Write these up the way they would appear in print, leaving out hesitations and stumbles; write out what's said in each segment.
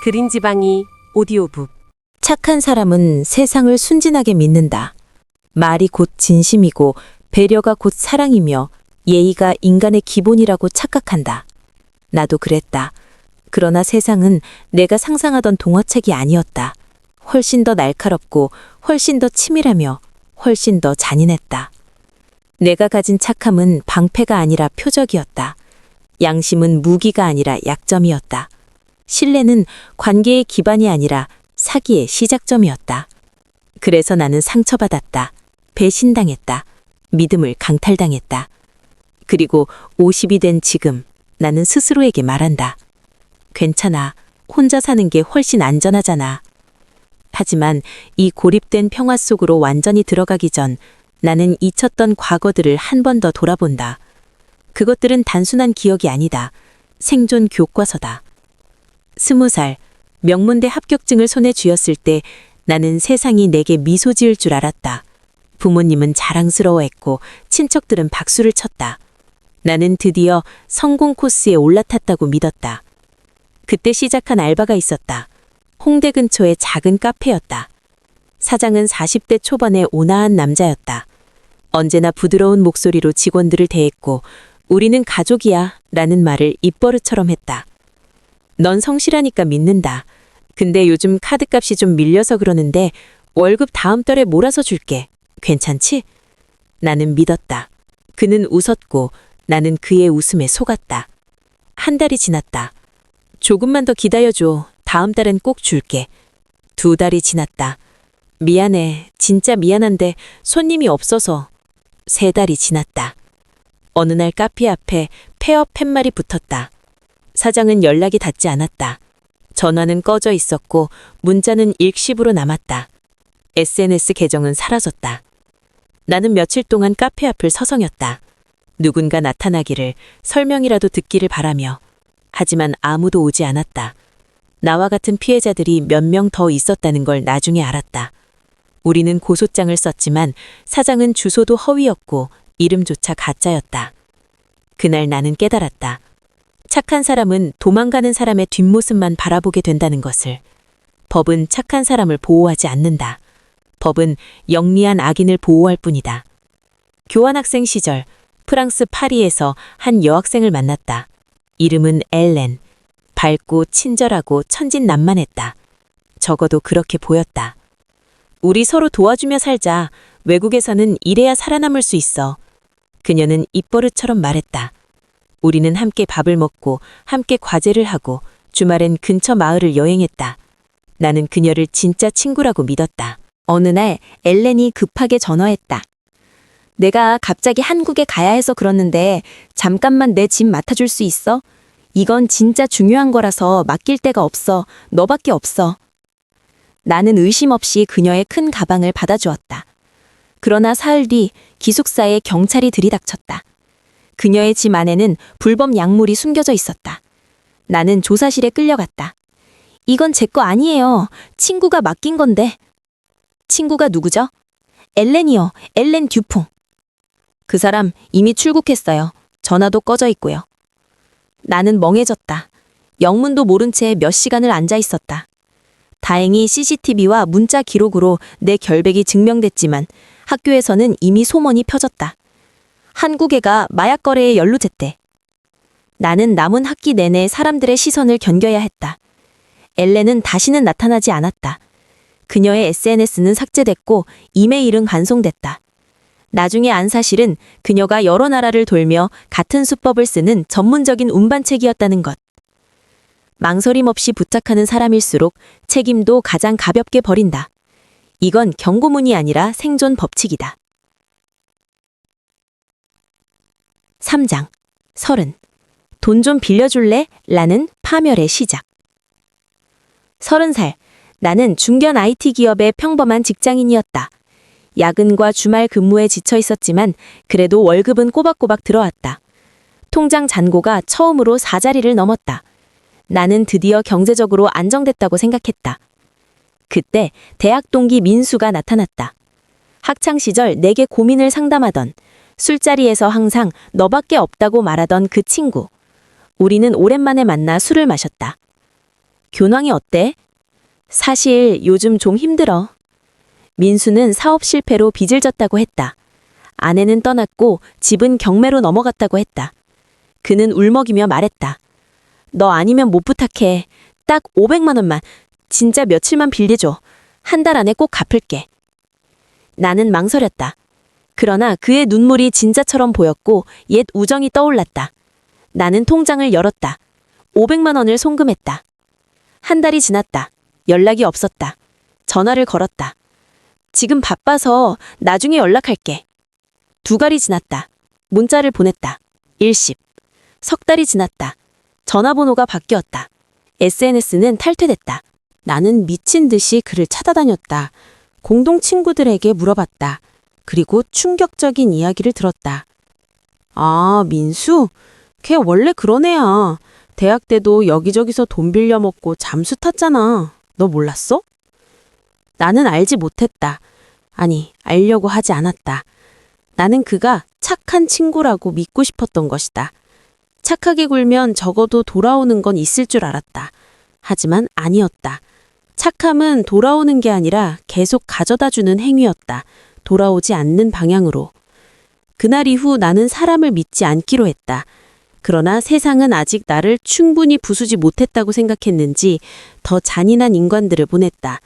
그린지방이 오디오북. 착한 사람은 세상을 순진하게 믿는다. 말이 곧 진심이고 배려가 곧 사랑이며 예의가 인간의 기본이라고 착각한다. 나도 그랬다. 그러나 세상은 내가 상상하던 동화책이 아니었다. 훨씬 더 날카롭고 훨씬 더 치밀하며 훨씬 더 잔인했다. 내가 가진 착함은 방패가 아니라 표적이었다. 양심은 무기가 아니라 약점이었다. 신뢰는 관계의 기반이 아니라 사기의 시작점이었다. 그래서 나는 상처받았다. 배신당했다. 믿음을 강탈당했다. 그리고 50이 된 지금 나는 스스로에게 말한다. 괜찮아. 혼자 사는 게 훨씬 안전하잖아. 하지만 이 고립된 평화 속으로 완전히 들어가기 전 나는 잊혔던 과거들을 한 번 더 돌아본다. 그것들은 단순한 기억이 아니다. 생존 교과서다. 20살, 명문대 합격증을 손에 쥐었을 때 나는 세상이 내게 미소 지을 줄 알았다. 부모님은 자랑스러워했고 친척들은 박수를 쳤다. 나는 드디어 성공 코스에 올라탔다고 믿었다. 그때 시작한 알바가 있었다. 홍대 근처의 작은 카페였다. 사장은 40대 초반의 온화한 남자였다. 언제나 부드러운 목소리로 직원들을 대했고 우리는 가족이야 라는 말을 입버릇처럼 했다. 넌 성실하니까 믿는다. 근데 요즘 카드값이 좀 밀려서 그러는데 월급 다음 달에 몰아서 줄게. 괜찮지? 나는 믿었다. 그는 웃었고 나는 그의 웃음에 속았다. 한 달이 지났다. 조금만 더 기다려줘. 다음 달엔 꼭 줄게. 2달이 지났다. 미안해. 진짜 미안한데 손님이 없어서. 3달이 지났다. 어느 날 카페 앞에 폐업 팻말이 붙었다. 사장은 연락이 닿지 않았다. 전화는 꺼져 있었고 문자는 일시부로 남았다. SNS 계정은 사라졌다. 나는 며칠 동안 카페 앞을 서성였다. 누군가 나타나기를, 설명이라도 듣기를 바라며. 하지만 아무도 오지 않았다. 나와 같은 피해자들이 몇 명 더 있었다는 걸 나중에 알았다. 우리는 고소장을 썼지만 사장은 주소도 허위였고 이름조차 가짜였다. 그날 나는 깨달았다. 착한 사람은 도망가는 사람의 뒷모습만 바라보게 된다는 것을. 법은 착한 사람을 보호하지 않는다. 법은 영리한 악인을 보호할 뿐이다. 교환학생 시절 프랑스 파리에서 한 여학생을 만났다. 이름은 엘렌. 밝고 친절하고 천진난만했다. 적어도 그렇게 보였다. 우리 서로 도와주며 살자. 외국에서는 이래야 살아남을 수 있어. 그녀는 입버릇처럼 말했다. 우리는 함께 밥을 먹고 함께 과제를 하고 주말엔 근처 마을을 여행했다. 나는 그녀를 진짜 친구라고 믿었다. 어느 날 엘렌이 급하게 전화했다. 내가 갑자기 한국에 가야 해서 그러는데 잠깐만 내 짐 맡아줄 수 있어? 이건 진짜 중요한 거라서 맡길 데가 없어. 너밖에 없어. 나는 의심 없이 그녀의 큰 가방을 받아주었다. 그러나 사흘 뒤 기숙사에 경찰이 들이닥쳤다. 그녀의 짐 안에는 불법 약물이 숨겨져 있었다. 나는 조사실에 끌려갔다. 이건 제 거 아니에요. 친구가 맡긴 건데. 친구가 누구죠? 엘렌이요. 엘렌 듀퐁. 그 사람 이미 출국했어요. 전화도 꺼져 있고요. 나는 멍해졌다. 영문도 모른 채 몇 시간을 앉아 있었다. 다행히 CCTV와 문자 기록으로 내 결백이 증명됐지만 학교에서는 이미 소문이 펴졌다. 한국애가 마약 거래에 연루됐대. 나는 남은 학기 내내 사람들의 시선을 견뎌야 했다. 엘렌은 다시는 나타나지 않았다. 그녀의 SNS는 삭제됐고 이메일은 간송됐다. 나중에 안 사실은 그녀가 여러 나라를 돌며 같은 수법을 쓰는 전문적인 운반책이었다는 것. 망설임 없이 부탁하는 사람일수록 책임도 가장 가볍게 버린다. 이건 경고문이 아니라 생존 법칙이다. 3장. 30. 돈 좀 빌려줄래? 라는 파멸의 시작. 30살. 나는 중견 IT 기업의 평범한 직장인이었다. 야근과 주말 근무에 지쳐 있었지만 그래도 월급은 꼬박꼬박 들어왔다. 통장 잔고가 처음으로 4자리를 넘었다. 나는 드디어 경제적으로 안정됐다고 생각했다. 그때 대학 동기 민수가 나타났다. 학창시절 내게 고민을 상담하던, 술자리에서 항상 너밖에 없다고 말하던 그 친구. 우리는 오랜만에 만나 술을 마셨다. 교낭이 어때? 사실 요즘 좀 힘들어. 민수는 사업 실패로 빚을 졌다고 했다. 아내는 떠났고 집은 경매로 넘어갔다고 했다. 그는 울먹이며 말했다. 너 아니면 못 부탁해. 딱 500만 원만, 진짜 며칠만 빌려줘. 한 달 안에 꼭 갚을게. 나는 망설였다. 그러나 그의 눈물이 진짜처럼 보였고 옛 우정이 떠올랐다. 나는 통장을 열었다. 500만 원을 송금했다. 한 달이 지났다. 연락이 없었다. 전화를 걸었다. 지금 바빠서 나중에 연락할게. 2달이 지났다. 문자를 보냈다. 일십. 석 달이 지났다. 전화번호가 바뀌었다. SNS는 탈퇴됐다. 나는 미친 듯이 그를 찾아다녔다. 공동 친구들에게 물어봤다. 그리고 충격적인 이야기를 들었다. 아, 민수? 걔 원래 그런 애야. 대학 때도 여기저기서 돈 빌려 먹고 잠수 탔잖아. 너 몰랐어? 나는 알지 못했다. 아니, 알려고 하지 않았다. 나는 그가 착한 친구라고 믿고 싶었던 것이다. 착하게 굴면 적어도 돌아오는 건 있을 줄 알았다. 하지만 아니었다. 착함은 돌아오는 게 아니라 계속 가져다주는 행위였다. 돌아오지 않는 방향으로. 그날 이후 나는 사람을 믿지 않기로 했다. 그러나 세상은 아직 나를 충분히 부수지 못했다고 생각했는지 더 잔인한 인간들을 보냈다.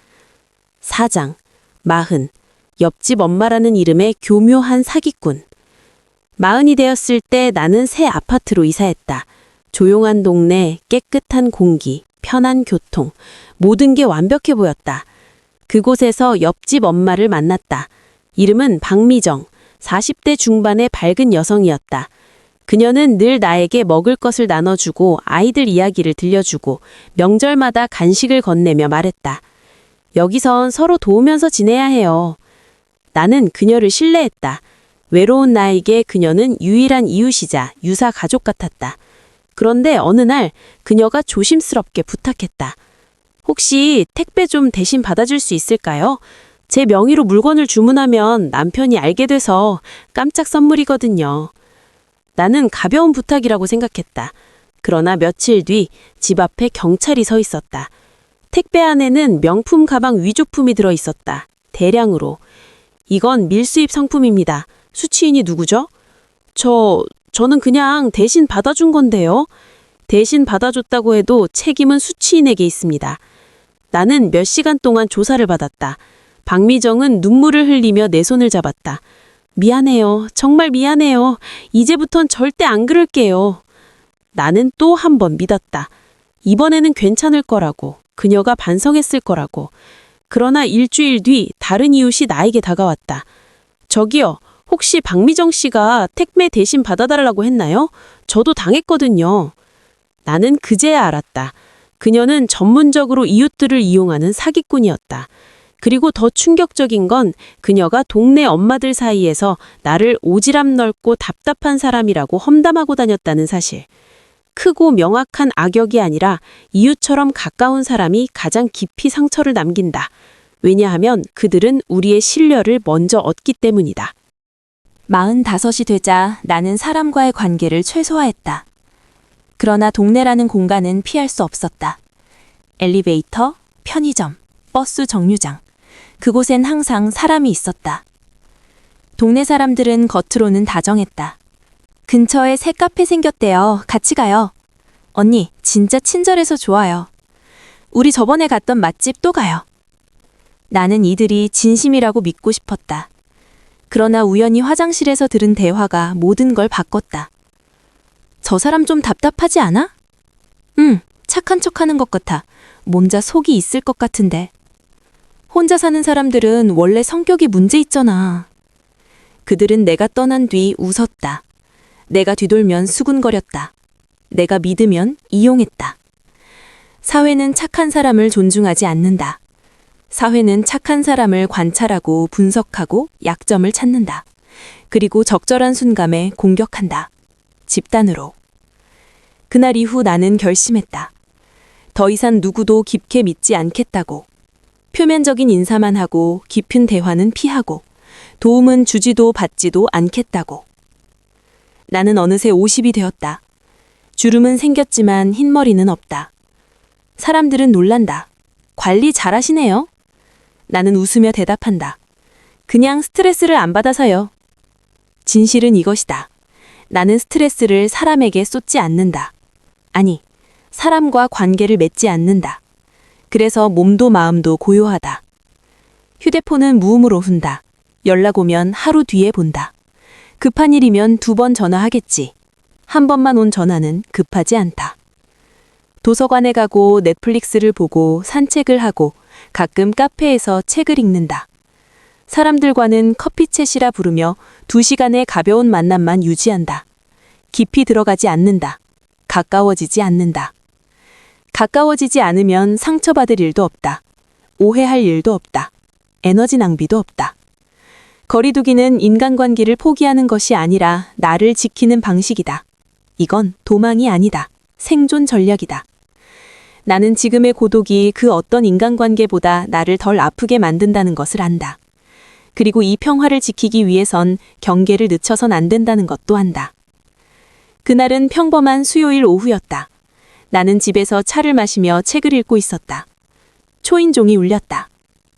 사장, 마흔, 옆집 엄마라는 이름의 교묘한 사기꾼. 40이 되었을 때 나는 새 아파트로 이사했다. 조용한 동네, 깨끗한 공기, 편한 교통, 모든 게 완벽해 보였다. 그곳에서 옆집 엄마를 만났다. 이름은 박미정, 40대 중반의 밝은 여성이었다. 그녀는 늘 나에게 먹을 것을 나눠주고 아이들 이야기를 들려주고 명절마다 간식을 건네며 말했다. 여기선 서로 도우면서 지내야 해요. 나는 그녀를 신뢰했다. 외로운 나에게 그녀는 유일한 이웃이자 유사 가족 같았다. 그런데 어느 날 그녀가 조심스럽게 부탁했다. 혹시 택배 좀 대신 받아줄 수 있을까요? 제 명의로 물건을 주문하면 남편이 알게 돼서 깜짝 선물이거든요. 나는 가벼운 부탁이라고 생각했다. 그러나 며칠 뒤 집 앞에 경찰이 서 있었다. 택배 안에는 명품 가방 위조품이 들어 있었다. 대량으로. 이건 밀수입 상품입니다. 수취인이 누구죠? 저는 그냥 대신 받아준 건데요. 대신 받아줬다고 해도 책임은 수취인에게 있습니다. 나는 몇 시간 동안 조사를 받았다. 박미정은 눈물을 흘리며 내 손을 잡았다. 미안해요. 정말 미안해요. 이제부턴 절대 안 그럴게요. 나는 또 한 번 믿었다. 이번에는 괜찮을 거라고. 그녀가 반성했을 거라고. 그러나 일주일 뒤 다른 이웃이 나에게 다가왔다. 저기요. 혹시 박미정 씨가 택배 대신 받아달라고 했나요? 저도 당했거든요. 나는 그제야 알았다. 그녀는 전문적으로 이웃들을 이용하는 사기꾼이었다. 그리고 더 충격적인 건 그녀가 동네 엄마들 사이에서 나를 오지랖 넓고 답답한 사람이라고 험담하고 다녔다는 사실. 크고 명확한 악역이 아니라 이웃처럼 가까운 사람이 가장 깊이 상처를 남긴다. 왜냐하면 그들은 우리의 신뢰를 먼저 얻기 때문이다. 45이 되자 나는 사람과의 관계를 최소화했다. 그러나 동네라는 공간은 피할 수 없었다. 엘리베이터, 편의점, 버스 정류장. 그곳엔 항상 사람이 있었다. 동네 사람들은 겉으로는 다정했다. 근처에 새 카페 생겼대요. 같이 가요. 언니, 진짜 친절해서 좋아요. 우리 저번에 갔던 맛집 또 가요. 나는 이들이 진심이라고 믿고 싶었다. 그러나 우연히 화장실에서 들은 대화가 모든 걸 바꿨다. 저 사람 좀 답답하지 않아? 응, 착한 척하는 것 같아. 뭔자 속이 있을 것 같은데. 혼자 사는 사람들은 원래 성격이 문제 있잖아. 그들은 내가 떠난 뒤 웃었다. 내가 뒤돌면 수군거렸다. 내가 믿으면 이용했다. 사회는 착한 사람을 존중하지 않는다. 사회는 착한 사람을 관찰하고 분석하고 약점을 찾는다. 그리고 적절한 순간에 공격한다. 집단으로. 그날 이후 나는 결심했다. 더 이상 누구도 깊게 믿지 않겠다고. 표면적인 인사만 하고 깊은 대화는 피하고 도움은 주지도 받지도 않겠다고. 나는 어느새 50이 되었다. 주름은 생겼지만 흰머리는 없다. 사람들은 놀란다. 관리 잘하시네요. 나는 웃으며 대답한다. 그냥 스트레스를 안 받아서요. 진실은 이것이다. 나는 스트레스를 사람에게 쏟지 않는다. 아니, 사람과 관계를 맺지 않는다. 그래서 몸도 마음도 고요하다. 휴대폰은 무음으로 둔다. 연락 오면 하루 뒤에 본다. 급한 일이면 2번 전화하겠지. 한 번만 온 전화는 급하지 않다. 도서관에 가고 넷플릭스를 보고 산책을 하고 가끔 카페에서 책을 읽는다. 사람들과는 커피챗이라 부르며 2시간의 가벼운 만남만 유지한다. 깊이 들어가지 않는다. 가까워지지 않는다. 가까워지지 않으면 상처받을 일도 없다. 오해할 일도 없다. 에너지 낭비도 없다. 거리두기는 인간관계를 포기하는 것이 아니라 나를 지키는 방식이다. 이건 도망이 아니다. 생존 전략이다. 나는 지금의 고독이 그 어떤 인간관계보다 나를 덜 아프게 만든다는 것을 안다. 그리고 이 평화를 지키기 위해선 경계를 늦춰선 안 된다는 것도 안다. 그날은 평범한 수요일 오후였다. 나는 집에서 차를 마시며 책을 읽고 있었다. 초인종이 울렸다.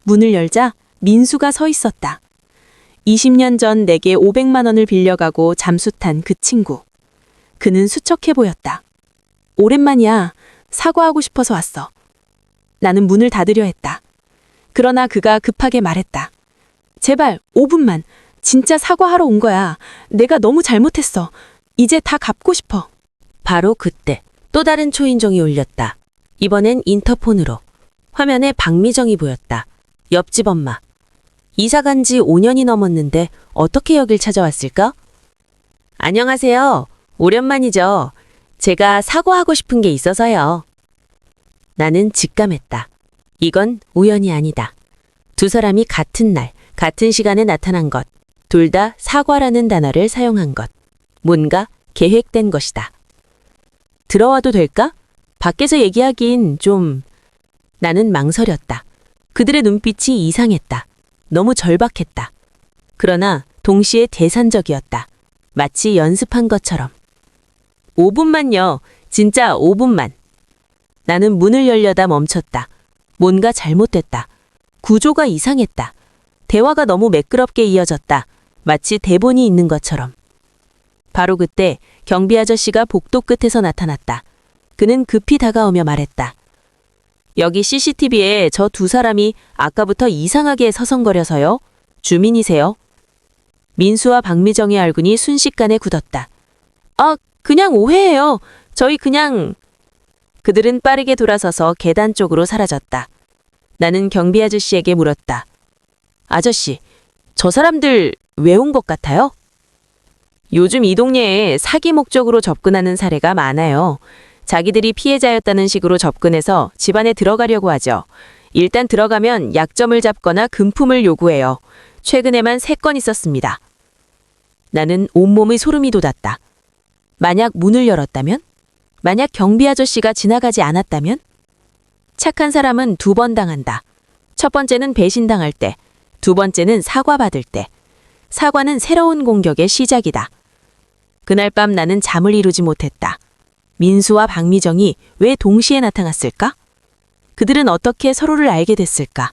문을 열자 민수가 서 있었다. 20년 전 내게 500만 원을 빌려가고 잠수 탄 그 친구. 그는 수척해 보였다. 오랜만이야. 사과하고 싶어서 왔어. 나는 문을 닫으려 했다. 그러나 그가 급하게 말했다. 제발 5분만. 진짜 사과하러 온 거야. 내가 너무 잘못했어. 이제 다 갚고 싶어. 바로 그때 또 다른 초인종이 울렸다. 이번엔 인터폰으로. 화면에 박미정이 보였다. 옆집 엄마. 이사 간 지 5년이 넘었는데 어떻게 여길 찾아왔을까? 안녕하세요. 오랜만이죠. 제가 사과하고 싶은 게 있어서요. 나는 직감했다. 이건 우연이 아니다. 두 사람이 같은 날, 같은 시간에 나타난 것. 둘 다 사과라는 단어를 사용한 것. 뭔가 계획된 것이다. 들어와도 될까? 밖에서 얘기하긴 좀... 나는 망설였다. 그들의 눈빛이 이상했다. 너무 절박했다. 그러나 동시에 대산적이었다. 마치 연습한 것처럼. 5분만요. 진짜 5분만. 나는 문을 열려다 멈췄다. 뭔가 잘못됐다. 구조가 이상했다. 대화가 너무 매끄럽게 이어졌다. 마치 대본이 있는 것처럼. 바로 그때 경비 아저씨가 복도 끝에서 나타났다. 그는 급히 다가오며 말했다. 여기 CCTV에 저 두 사람이 아까부터 이상하게 서성거려서요. 주민이세요? 민수와 박미정의 얼굴이 순식간에 굳었다. 아, 그냥 오해예요. 저희 그냥... 그들은 빠르게 돌아서서 계단 쪽으로 사라졌다. 나는 경비 아저씨에게 물었다. 아저씨, 저 사람들 왜 온 것 같아요? 요즘 이 동네에 사기 목적으로 접근하는 사례가 많아요. 자기들이 피해자였다는 식으로 접근해서 집안에 들어가려고 하죠. 일단 들어가면 약점을 잡거나 금품을 요구해요. 최근에만 3건 있었습니다. 나는 온몸의 소름이 돋았다. 만약 문을 열었다면? 만약 경비 아저씨가 지나가지 않았다면? 착한 사람은 2번 당한다. 첫 번째는 배신당할 때, 2번째는 사과받을 때. 사과는 새로운 공격의 시작이다. 그날 밤 나는 잠을 이루지 못했다. 민수와 박미정이 왜 동시에 나타났을까? 그들은 어떻게 서로를 알게 됐을까?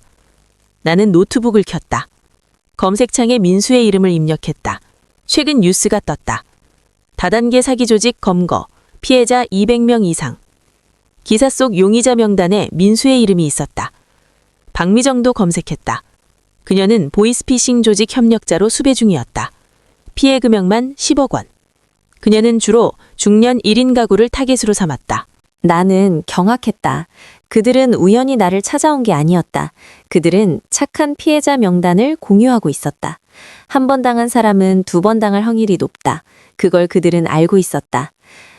나는 노트북을 켰다. 검색창에 민수의 이름을 입력했다. 최근 뉴스가 떴다. 다단계 사기 조직 검거, 피해자 200명 이상. 기사 속 용의자 명단에 민수의 이름이 있었다. 박미정도 검색했다. 그녀는 보이스피싱 조직 협력자로 수배 중이었다. 피해 금액만 10억 원. 그녀는 주로 중년 1인 가구를 타겟으로 삼았다. 나는 경악했다. 그들은 우연히 나를 찾아온 게 아니었다. 그들은 착한 피해자 명단을 공유하고 있었다. 1번 당한 사람은 2번 당할 확률이 높다. 그걸 그들은 알고 있었다.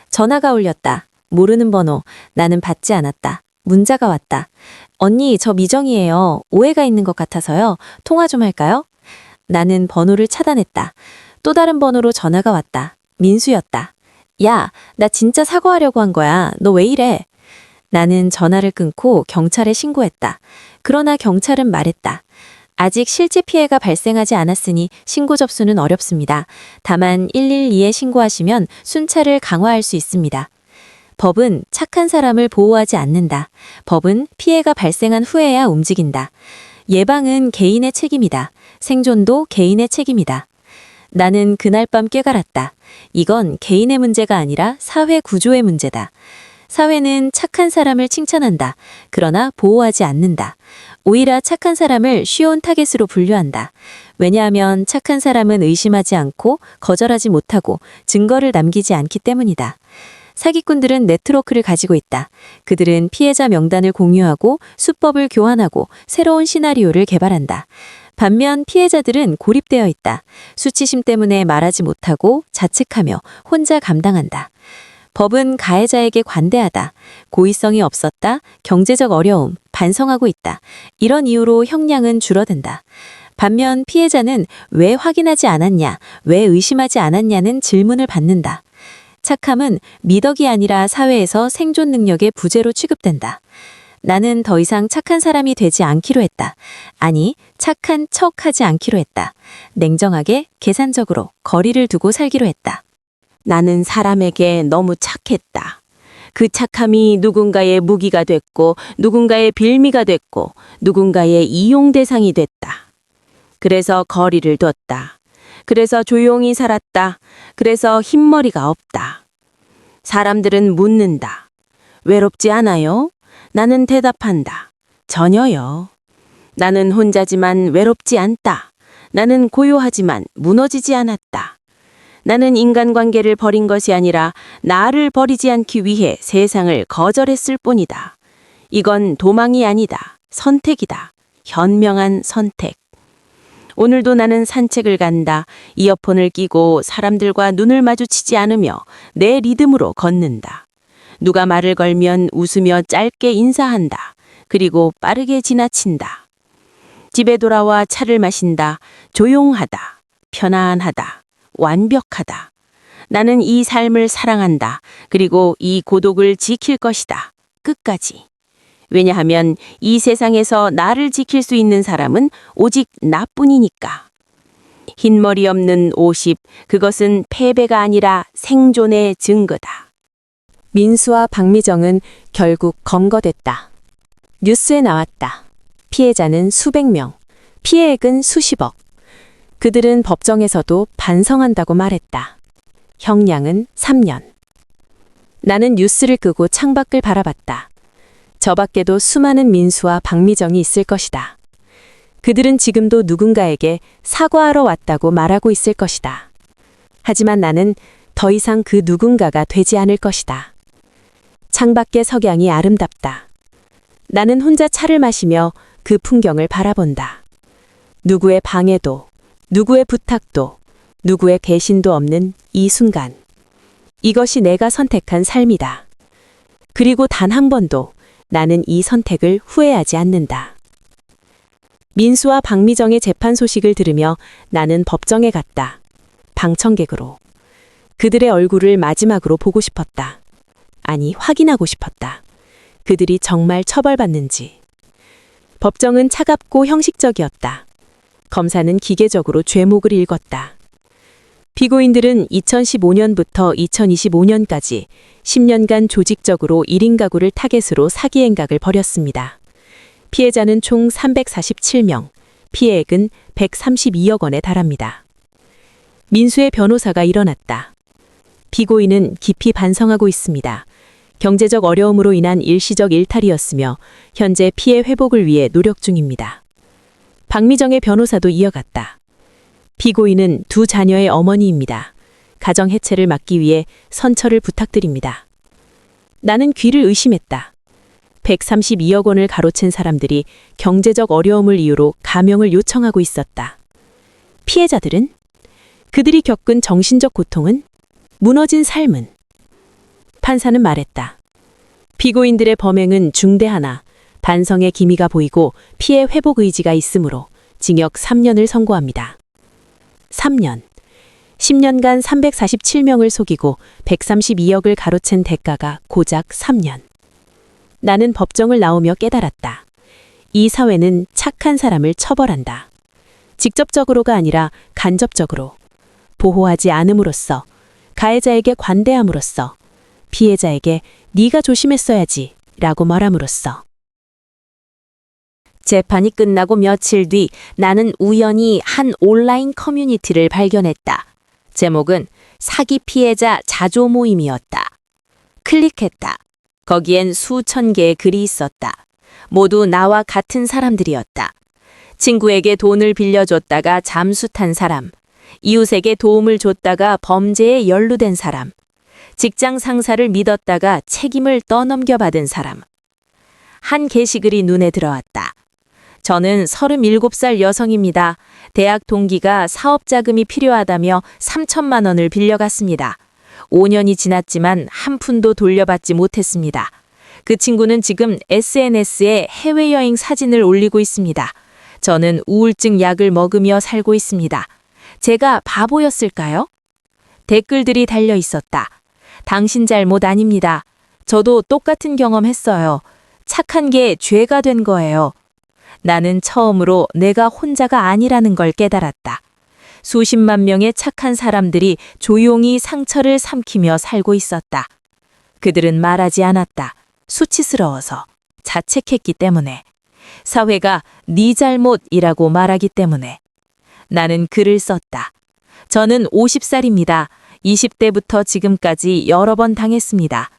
전화가 울렸다. 모르는 번호. 나는 받지 않았다. 문자가 왔다. 언니, 저 미정이에요. 오해가 있는 것 같아서요. 통화 좀 할까요? 나는 번호를 차단했다. 또 다른 번호로 전화가 왔다. 민수였다. 야, 나 진짜 사과하려고 한 거야. 너 왜 이래? 나는 전화를 끊고 경찰에 신고했다. 그러나 경찰은 말했다. 아직 실제 피해가 발생하지 않았으니 신고 접수는 어렵습니다. 다만 112에 신고하시면 순찰을 강화할 수 있습니다. 법은 착한 사람을 보호하지 않는다. 법은 피해가 발생한 후에야 움직인다. 예방은 개인의 책임이다. 생존도 개인의 책임이다. 나는 그날 밤 깨달았다. 이건 개인의 문제가 아니라 사회 구조의 문제다. 사회는 착한 사람을 칭찬한다. 그러나 보호하지 않는다. 오히려 착한 사람을 쉬운 타겟으로 분류한다. 왜냐하면 착한 사람은 의심하지 않고 거절하지 못하고 증거를 남기지 않기 때문이다. 사기꾼들은 네트워크를 가지고 있다. 그들은 피해자 명단을 공유하고 수법을 교환하고 새로운 시나리오를 개발한다. 반면 피해자들은 고립되어 있다. 수치심 때문에 말하지 못하고 자책하며 혼자 감당한다. 법은 가해자에게 관대하다. 고의성이 없었다. 경제적 어려움, 반성하고 있다. 이런 이유로 형량은 줄어든다. 반면 피해자는 왜 확인하지 않았냐, 왜 의심하지 않았냐는 질문을 받는다. 착함은 미덕이 아니라 사회에서 생존 능력의 부재로 취급된다. 나는 더 이상 착한 사람이 되지 않기로 했다. 아니, 착한 척하지 않기로 했다. 냉정하게, 계산적으로 거리를 두고 살기로 했다. 나는 사람에게 너무 착했다. 그 착함이 누군가의 무기가 됐고, 누군가의 빌미가 됐고, 누군가의 이용 대상이 됐다. 그래서 거리를 뒀다. 그래서 조용히 살았다. 그래서 흰머리가 없다. 사람들은 묻는다. 외롭지 않아요? 나는 대답한다. 전혀요. 나는 혼자지만 외롭지 않다. 나는 고요하지만 무너지지 않았다. 나는 인간관계를 버린 것이 아니라 나를 버리지 않기 위해 세상을 거절했을 뿐이다. 이건 도망이 아니다. 선택이다. 현명한 선택. 오늘도 나는 산책을 간다. 이어폰을 끼고 사람들과 눈을 마주치지 않으며 내 리듬으로 걷는다. 누가 말을 걸면 웃으며 짧게 인사한다. 그리고 빠르게 지나친다. 집에 돌아와 차를 마신다. 조용하다. 편안하다. 완벽하다. 나는 이 삶을 사랑한다. 그리고 이 고독을 지킬 것이다. 끝까지. 왜냐하면 이 세상에서 나를 지킬 수 있는 사람은 오직 나뿐이니까. 흰머리 없는 50, 그것은 패배가 아니라 생존의 증거다. 민수와 박미정은 결국 검거됐다. 뉴스에 나왔다. 피해자는 수백 명, 피해액은 수십억. 그들은 법정에서도 반성한다고 말했다. 형량은 3년. 나는 뉴스를 끄고 창밖을 바라봤다. 저 밖에도 수많은 민수와 박미정이 있을 것이다. 그들은 지금도 누군가에게 사과하러 왔다고 말하고 있을 것이다. 하지만 나는 더 이상 그 누군가가 되지 않을 것이다. 창밖의 석양이 아름답다. 나는 혼자 차를 마시며 그 풍경을 바라본다. 누구의 방해도, 누구의 부탁도, 누구의 배신도 없는 이 순간. 이것이 내가 선택한 삶이다. 그리고 단 한 번도 나는 이 선택을 후회하지 않는다. 민수와 박미정의 재판 소식을 들으며 나는 법정에 갔다. 방청객으로. 그들의 얼굴을 마지막으로 보고 싶었다. 아니, 확인하고 싶었다. 그들이 정말 처벌받는지. 법정은 차갑고 형식적이었다. 검사는 기계적으로 죄목을 읽었다. 피고인들은 2015년부터 2025년까지 10년간 조직적으로 1인 가구를 타겟으로 사기 행각을 벌였습니다. 피해자는 총 347명, 피해액은 132억 원에 달합니다. 민수의 변호사가 일어났다. 피고인은 깊이 반성하고 있습니다. 경제적 어려움으로 인한 일시적 일탈이었으며 현재 피해 회복을 위해 노력 중입니다. 박미정의 변호사도 이어갔다. 피고인은 두 자녀의 어머니입니다. 가정 해체를 막기 위해 선처를 부탁드립니다. 나는 귀를 의심했다. 132억 원을 가로챈 사람들이 경제적 어려움을 이유로 감형을 요청하고 있었다. 피해자들은? 그들이 겪은 정신적 고통은? 무너진 삶은? 판사는 말했다. 피고인들의 범행은 중대하나 반성의 기미가 보이고 피해 회복 의지가 있으므로 징역 3년을 선고합니다. 3년. 10년간 347명을 속이고 132억을 가로챈 대가가 고작 3년. 나는 법정을 나오며 깨달았다. 이 사회는 착한 사람을 처벌한다. 직접적으로가 아니라 간접적으로. 보호하지 않음으로써, 가해자에게 관대함으로써, 피해자에게 네가 조심했어야지 라고 말함으로써. 재판이 끝나고 며칠 뒤 나는 우연히 한 온라인 커뮤니티를 발견했다. 제목은 사기 피해자 자조 모임이었다. 클릭했다. 거기엔 수천 개의 글이 있었다. 모두 나와 같은 사람들이었다. 친구에게 돈을 빌려줬다가 잠수탄 사람, 이웃에게 도움을 줬다가 범죄에 연루된 사람, 직장 상사를 믿었다가 책임을 떠넘겨 받은 사람. 한 게시글이 눈에 들어왔다. 저는 37살 여성입니다. 대학 동기가 사업 자금이 필요하다며 3천만 원을 빌려갔습니다. 5년이 지났지만 한 푼도 돌려받지 못했습니다. 그 친구는 지금 SNS에 해외여행 사진을 올리고 있습니다. 저는 우울증 약을 먹으며 살고 있습니다. 제가 바보였을까요? 댓글들이 달려 있었다. 당신 잘못 아닙니다. 저도 똑같은 경험했어요. 착한 게 죄가 된 거예요. 나는 처음으로 내가 혼자가 아니라는 걸 깨달았다. 수십만 명의 착한 사람들이 조용히 상처를 삼키며 살고 있었다. 그들은 말하지 않았다. 수치스러워서, 자책했기 때문에, 사회가 네 잘못이라고 말하기 때문에. 나는 글을 썼다. 저는 50살입니다. 20대부터 지금까지 여러 번 당했습니다.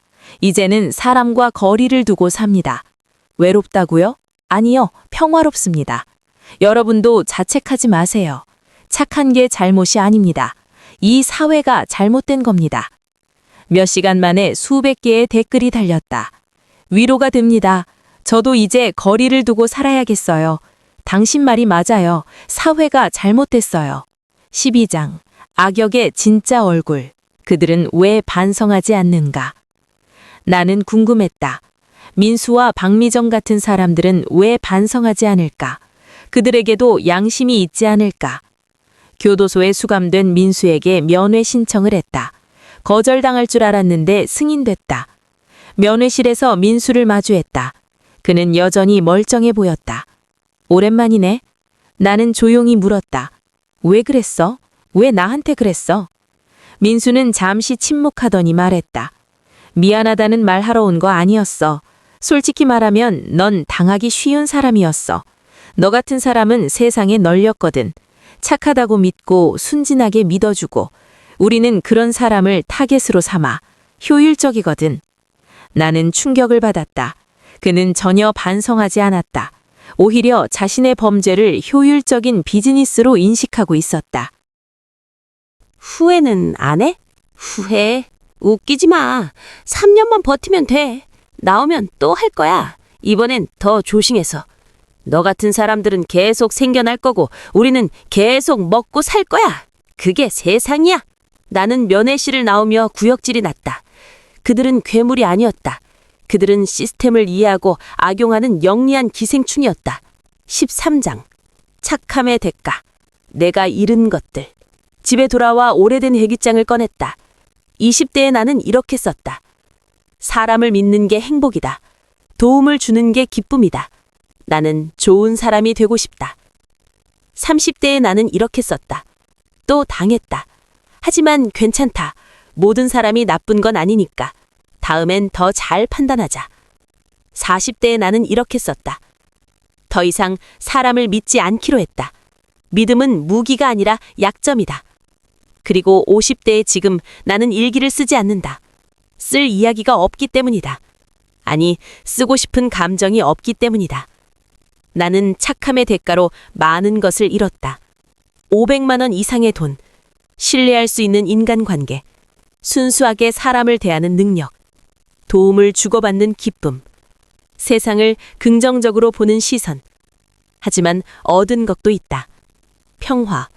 이제는 사람과 거리를 두고 삽니다. 외롭다고요? 아니요, 평화롭습니다. 여러분도 자책하지 마세요. 착한 게 잘못이 아닙니다. 이 사회가 잘못된 겁니다. 몇 시간 만에 수백 개의 댓글이 달렸다. 위로가 됩니다. 저도 이제 거리를 두고 살아야겠어요. 당신 말이 맞아요. 사회가 잘못됐어요. 12장. 악역의 진짜 얼굴. 그들은 왜 반성하지 않는가? 나는 궁금했다. 민수와 박미정 같은 사람들은 왜 반성하지 않을까? 그들에게도 양심이 있지 않을까? 교도소에 수감된 민수에게 면회 신청을 했다. 거절당할 줄 알았는데 승인됐다. 면회실에서 민수를 마주했다. 그는 여전히 멀쩡해 보였다. 오랜만이네. 나는 조용히 물었다. 왜 그랬어? 왜 나한테 그랬어? 민수는 잠시 침묵하더니 말했다. 미안하다는 말하러 온 거 아니었어. 솔직히 말하면 넌 당하기 쉬운 사람이었어. 너 같은 사람은 세상에 널렸거든. 착하다고 믿고 순진하게 믿어주고 우리는 그런 사람을 타겟으로 삼아 효율적이거든. 나는 충격을 받았다. 그는 전혀 반성하지 않았다. 오히려 자신의 범죄를 효율적인 비즈니스로 인식하고 있었다. 후회는 안 해? 후회? 웃기지 마. 3년만 버티면 돼. 나오면 또 할 거야. 이번엔 더 조심해서. 너 같은 사람들은 계속 생겨날 거고 우리는 계속 먹고 살 거야. 그게 세상이야. 나는 면회실을 나오며 구역질이 났다. 그들은 괴물이 아니었다. 그들은 시스템을 이해하고 악용하는 영리한 기생충이었다. 13장. 착함의 대가. 내가 잃은 것들. 집에 돌아와 오래된 일기장을 꺼냈다. 20대의 나는 이렇게 썼다. 사람을 믿는 게 행복이다. 도움을 주는 게 기쁨이다. 나는 좋은 사람이 되고 싶다. 30대의 나는 이렇게 썼다. 또 당했다. 하지만 괜찮다. 모든 사람이 나쁜 건 아니니까. 다음엔 더 잘 판단하자. 40대의 나는 이렇게 썼다. 더 이상 사람을 믿지 않기로 했다. 믿음은 무기가 아니라 약점이다. 그리고 50대의 지금 나는 일기를 쓰지 않는다. 쓸 이야기가 없기 때문이다. 아니, 쓰고 싶은 감정이 없기 때문이다. 나는 착함의 대가로 많은 것을 잃었다. 500만 원 이상의 돈, 신뢰할 수 있는 인간관계, 순수하게 사람을 대하는 능력, 도움을 주고받는 기쁨, 세상을 긍정적으로 보는 시선. 하지만 얻은 것도 있다. 평화,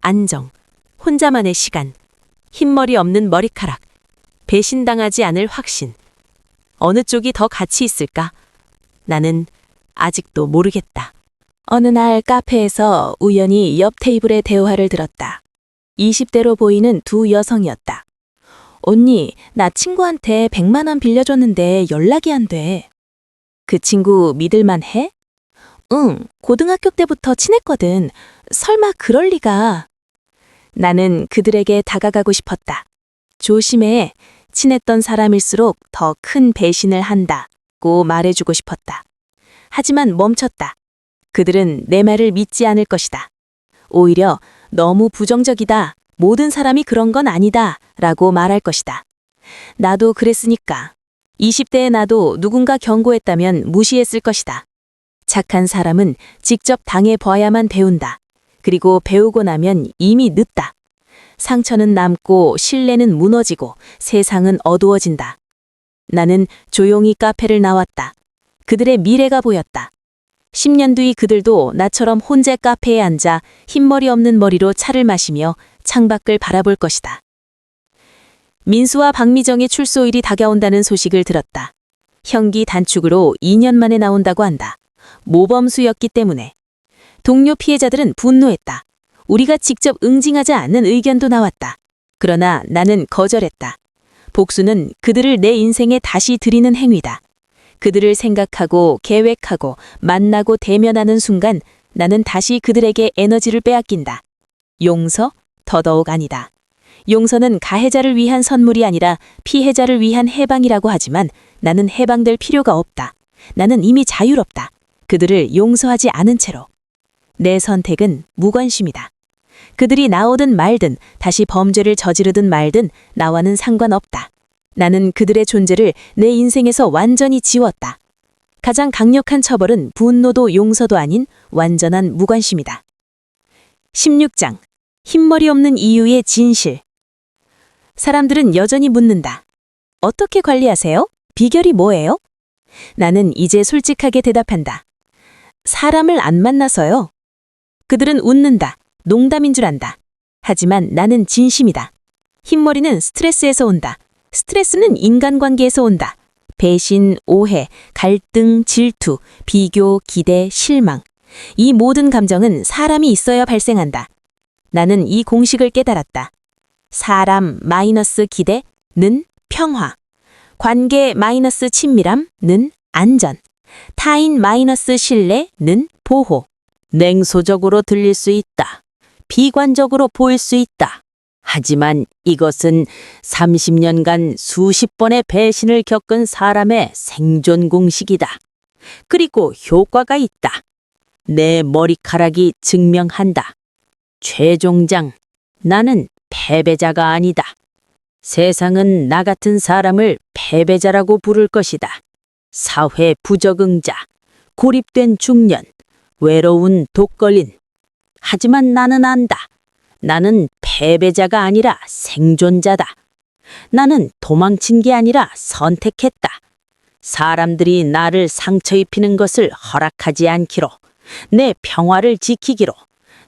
안정, 혼자만의 시간, 흰머리 없는 머리카락, 배신당하지 않을 확신. 어느 쪽이 더 가치 있을까? 나는 아직도 모르겠다. 어느 날 카페에서 우연히 옆 테이블의 대화를 들었다. 20대로 보이는 두 여성이었다. 언니, 나 친구한테 100만 원 빌려줬는데 연락이 안 돼. 그 친구 믿을만 해? 응, 고등학교 때부터 친했거든. 설마 그럴 리가. 나는 그들에게 다가가고 싶었다. 조심해. 친했던 사람일수록 더 큰 배신을 한다고 말해주고 싶었다. 하지만 멈췄다. 그들은 내 말을 믿지 않을 것이다. 오히려 너무 부정적이다. 모든 사람이 그런 건 아니다. 라고 말할 것이다. 나도 그랬으니까. 20대의 나도 누군가 경고했다면 무시했을 것이다. 착한 사람은 직접 당해봐야만 배운다. 그리고 배우고 나면 이미 늦다. 상처는 남고 신뢰는 무너지고 세상은 어두워진다. 나는 조용히 카페를 나왔다. 그들의 미래가 보였다. 10년 뒤 그들도 나처럼 혼자 카페에 앉아 흰머리 없는 머리로 차를 마시며 창밖을 바라볼 것이다. 민수와 박미정의 출소일이 다가온다는 소식을 들었다. 형기 단축으로 2년 만에 나온다고 한다. 모범수였기 때문에. 동료 피해자들은 분노했다. 우리가 직접 응징하지 않는 의견도 나왔다. 그러나 나는 거절했다. 복수는 그들을 내 인생에 다시 들이는 행위다. 그들을 생각하고 계획하고 만나고 대면하는 순간 나는 다시 그들에게 에너지를 빼앗긴다. 용서? 더더욱 아니다. 용서는 가해자를 위한 선물이 아니라 피해자를 위한 해방이라고 하지만 나는 해방될 필요가 없다. 나는 이미 자유롭다. 그들을 용서하지 않은 채로. 내 선택은 무관심이다. 그들이 나오든 말든 다시 범죄를 저지르든 말든 나와는 상관없다. 나는 그들의 존재를 내 인생에서 완전히 지웠다. 가장 강력한 처벌은 분노도 용서도 아닌 완전한 무관심이다. 16장. 흰머리 없는 이유의 진실. 사람들은 여전히 묻는다. 어떻게 관리하세요? 비결이 뭐예요? 나는 이제 솔직하게 대답한다. 사람을 안 만나서요. 그들은 웃는다. 농담인 줄 안다. 하지만 나는 진심이다. 흰머리는 스트레스에서 온다. 스트레스는 인간관계에서 온다. 배신, 오해, 갈등, 질투, 비교, 기대, 실망. 이 모든 감정은 사람이 있어야 발생한다. 나는 이 공식을 깨달았다. 사람 마이너스 기대는 평화. 관계 마이너스 친밀함는 안전. 타인 마이너스 신뢰는 보호. 냉소적으로 들릴 수 있다. 비관적으로 보일 수 있다. 하지만 이것은 30년간 수십 번의 배신을 겪은 사람의 생존 공식이다. 그리고 효과가 있다. 내 머리카락이 증명한다. 최종장, 나는 패배자가 아니다. 세상은 나 같은 사람을 패배자라고 부를 것이다. 사회 부적응자, 고립된 중년, 외로운 독거린. 하지만 나는 안다. 나는 패배자가 아니라 생존자다. 나는 도망친 게 아니라 선택했다. 사람들이 나를 상처 입히는 것을 허락하지 않기로, 내 평화를 지키기로,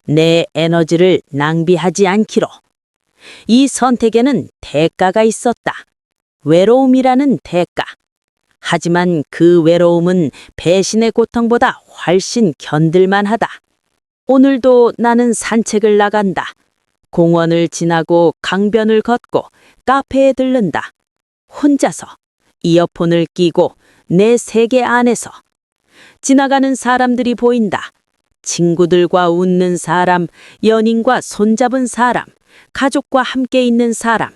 내 에너지를 낭비하지 않기로. 이 선택에는 대가가 있었다. 외로움이라는 대가. 하지만 그 외로움은 배신의 고통보다 훨씬 견딜만하다. 오늘도 나는 산책을 나간다. 공원을 지나고 강변을 걷고 카페에 들른다. 혼자서 이어폰을 끼고 내 세계 안에서. 지나가는 사람들이 보인다. 친구들과 웃는 사람, 연인과 손잡은 사람, 가족과 함께 있는 사람.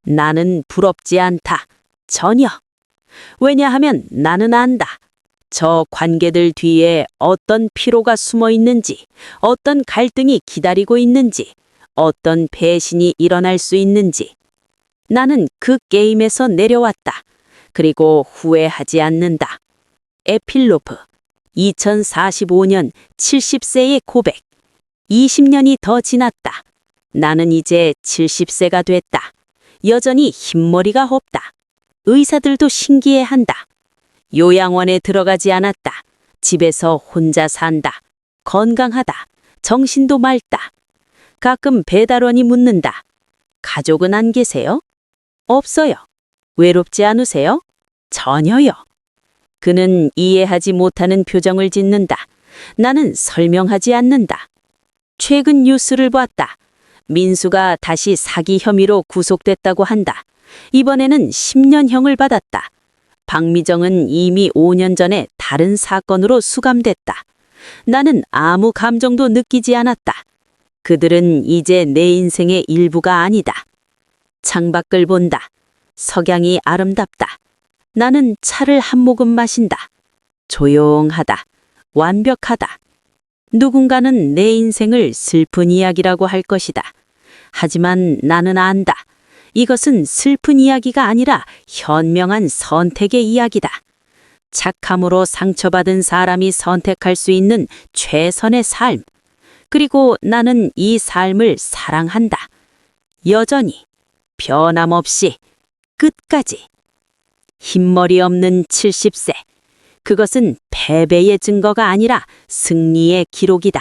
나는 부럽지 않다. 전혀. 왜냐하면 나는 안다. 저 관계들 뒤에 어떤 피로가 숨어 있는지, 어떤 갈등이 기다리고 있는지, 어떤 배신이 일어날 수 있는지. 나는 그 게임에서 내려왔다. 그리고 후회하지 않는다. 에필로프. 2045년 70세의 고백. 20년이 더 지났다. 나는 이제 70세가 됐다. 여전히 흰머리가 없다. 의사들도 신기해한다. 요양원에 들어가지 않았다. 집에서 혼자 산다. 건강하다. 정신도 맑다. 가끔 배달원이 묻는다. 가족은 안 계세요? 없어요. 외롭지 않으세요? 전혀요. 그는 이해하지 못하는 표정을 짓는다. 나는 설명하지 않는다. 최근 뉴스를 봤다. 민수가 다시 사기 혐의로 구속됐다고 한다. 이번에는 10년형을 받았다. 박미정은 이미 5년 전에 다른 사건으로 수감됐다. 나는 아무 감정도 느끼지 않았다. 그들은 이제 내 인생의 일부가 아니다. 창밖을 본다. 석양이 아름답다. 나는 차를 한 모금 마신다. 조용하다. 완벽하다. 누군가는 내 인생을 슬픈 이야기라고 할 것이다. 하지만 나는 안다. 이것은 슬픈 이야기가 아니라 현명한 선택의 이야기다. 착함으로 상처받은 사람이 선택할 수 있는 최선의 삶. 그리고 나는 이 삶을 사랑한다. 여전히, 변함없이, 끝까지. 흰머리 없는 70세. 그것은 패배의 증거가 아니라 승리의 기록이다.